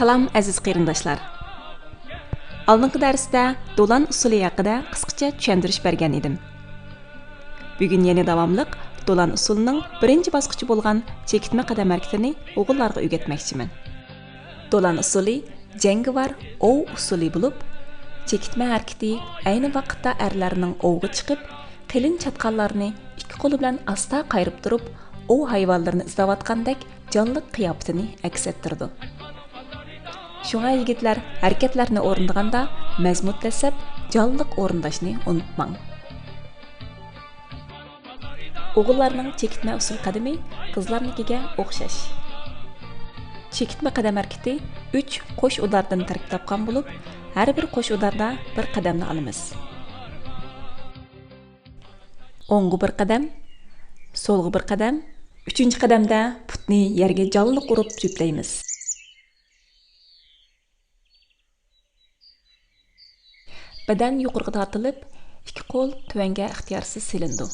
Salam aziz qarindoshlar. Oldingi darsda do'lan usuli haqida qisqacha tushuntirish bergan edim. Bugun yana davomliq do'lan usulining birinchi bosqichi bo'lgan chekitma qadam harakatini o'g'illarga o'rgatmoqchiman. Do'lan usuli jangovar ov usuli bo'lib, chekitma harakati ayni vaqtda erlarning ovga chiqib, qilin chatqanlarni ikki qo'li bilan asta qayrib turib, ov hayvonlarini izlayotgandek jonli qiyofatini aks ettirdi. Şuna yigitlar hareketlerini o'rindaganda mazmutlasab, jonliq o'rindashni unutmang. O'g'illarning chekitma usul qadami qizlarnikiga o'xshash. Chekitma qadam harakati 3 qo'sh udardan tarkib topgan bo'lib, har bir qo'sh udarda bir qadamni olamiz. O'ngga bir qadam, so'lga bir qadam, 3-qadamda putni yerga jonliq urib juplaymiz. Badan yuqoriga tortilib, ikki qo'l tuvanga ixtiyorsiz silindi.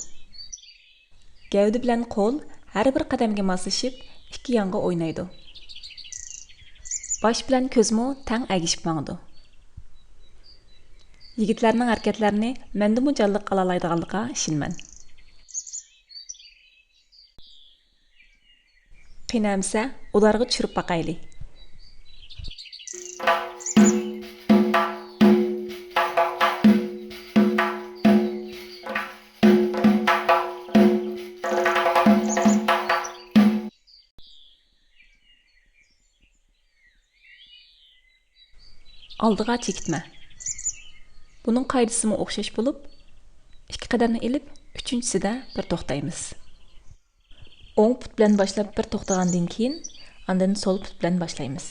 Gavda bilan qo'l har bir qadamga moslashib, ikki yonga o'ynaydi. Bosh bilan ko'zmo tang agishib mangdi. Yigitlarning harakatlarini menda mujalliq qila oladiganligiga ishonman. Qiynamsa, ularga tushirib baqayli. Aldığa çekitme. Bunun qaydası mı o'xshash bo'lib, ikki qadamni ilib, uchinchisida bir to'xtaymiz. O'ng put bilan boshlab bir to'xtagandan keyin, andan so'l put bilan boshlaymiz.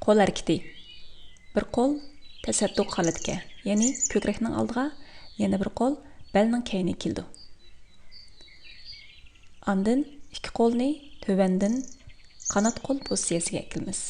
Qo'l harakati. Bir qo'l tasadduq holatga, ya'ni ko'krakning oldiga, yana bir qo'l belning keyniga keldi. Ondan ikki qo'lni tovandan qanot qo'l pozitsiyasiga kelamiz.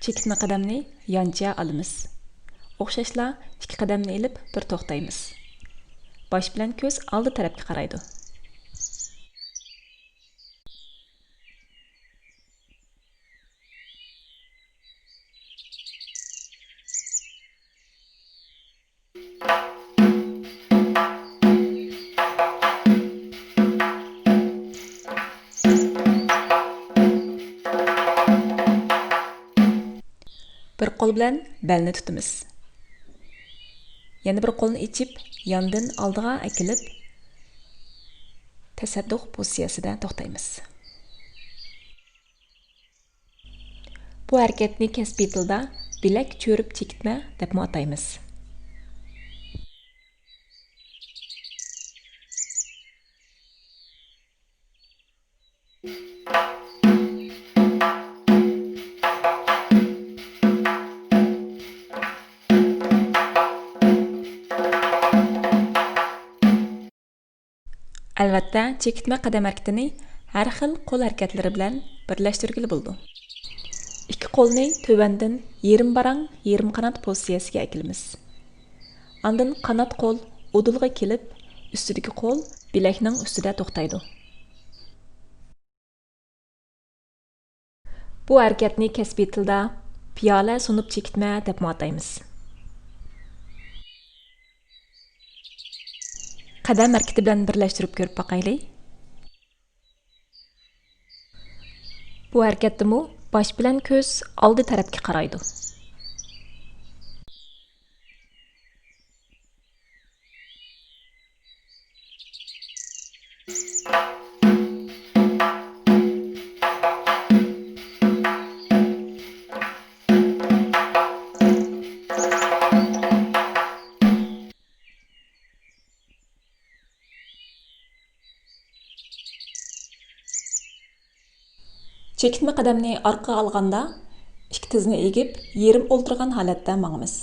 Chekitma qadamni yoncha olamiz. O'xshashla ikki qadamni ilib bir to'xtaymiz. Bosh bilan ko'z oldi tarafga qaraydi. Bir qo'l bilan belni tutamiz. Yana bir qo'lni ichib, yondan oldiga akilib, tasadduq pozitsiyasida to'xtaymiz. Bu harakatni kasbiy tilda bilak cho'rib chekitma deb ataymiz. Albatta, chekitma qadam harakatini har xil qo'l harakatlari bilan birlashtirgili bo'ldi. Ikki qo'lni tovandan yerim barang, yerim qanot pozitsiyasiga akilamiz. Ondan qanot qo'l o'dilga kelib, ustidagi qo'l bilakning ustida to'xtaydi. Bu harakatni kasbiy tilda piyola sunib chekitma deb ataymiz. Qadam harakati bilan birlashtirib ko'rib baqayli. Bu harakatda bosh bilan ko'z oldi tarafga qaraydi. Çekitme qadamni arqa alğanda, ikki tizni egib, yerim o'ltirgan holatda mangimiz.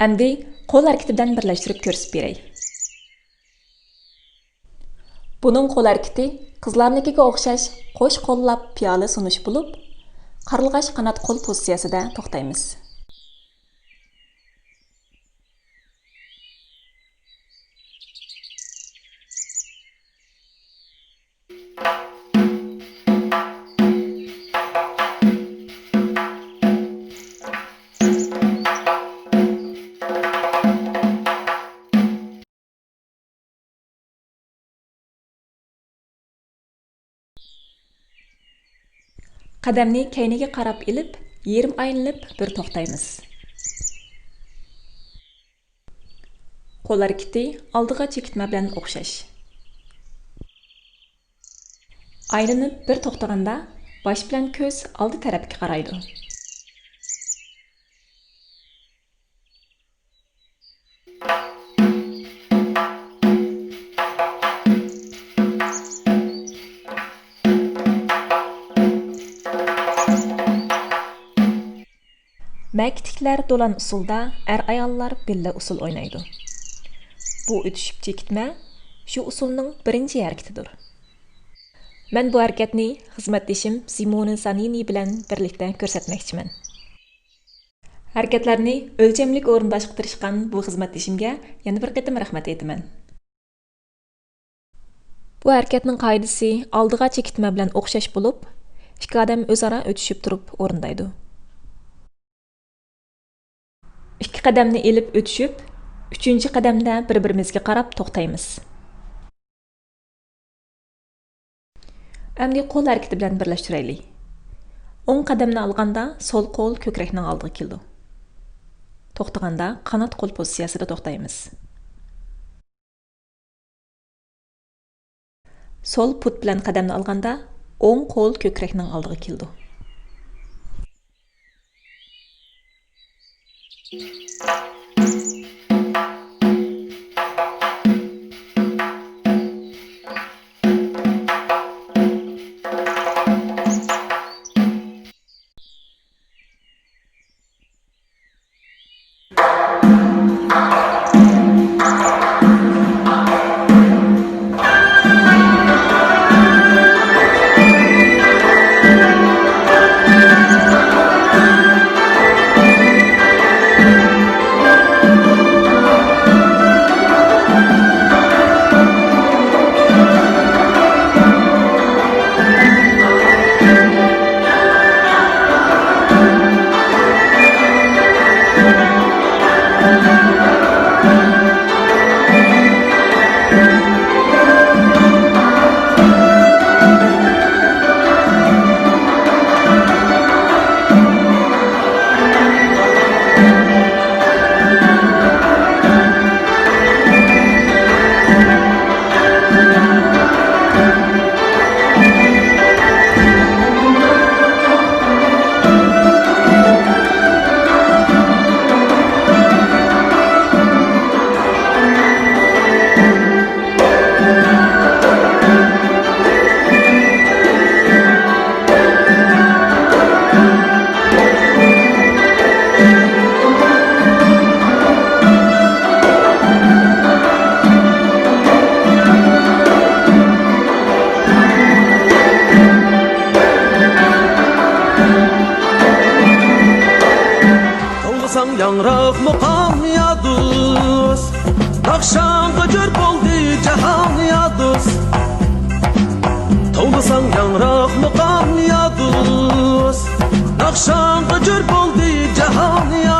Endi qo'l harakati bilan birlashtirib ko'rsatib beray. Buning qo'l harakati qizlarnikiga o'xshash qo'sh qo'llab piyola sunish bo'lib, qarilg'ash qanot qo'l pozitsiyasida to'xtaymiz. Qadamni keyniga qarab ilib, yerim aylanib bir to'xtaymiz. Qo'l harakati oldiga chekitma bilan o'xshash. Aylanib bir to'xtaganda bosh bilan ko'z oldi tarafga qaraydi. Məktiklər dolan usulda ayollar billa usul oynaydı. Bu ötüşüp çekitmə şu usulның birinci hareketidir. Mən bu hareketni xizmətdaşım Simone Zanini bilan birlikdə görsətməkçiman. Hareketlarni ölçemlik o'rinbashga tirishgan bu xizmatdashimga yana bir qatim rahmat aytaman. Bu hareketning qoidasi oldiga chekitma bilan o'xshash bo'lib, ikki odam o'zaro o'tishib turib o'rindaydi. İki qadamni elib o'tishib, uchinchi qadamda bir-birimizga qarab to'xtaymiz. Endi qo'l harakati bilan birlashtiraylik. O'ng qadamni olganda sol qo'l ko'krakning oldiga keldi. To'xtaganda qanot qo'l pozitsiyasida to'xtaymiz. Sol put bilan qadamni olganda o'ng qo'l ko'krakning oldiga keldi. Yangraq muqam ya dost, Nakşanqa gör boldi cahan ya dost. Tovlasan yangraq muqam ya dost, Nakşanqa gör boldi cahan ya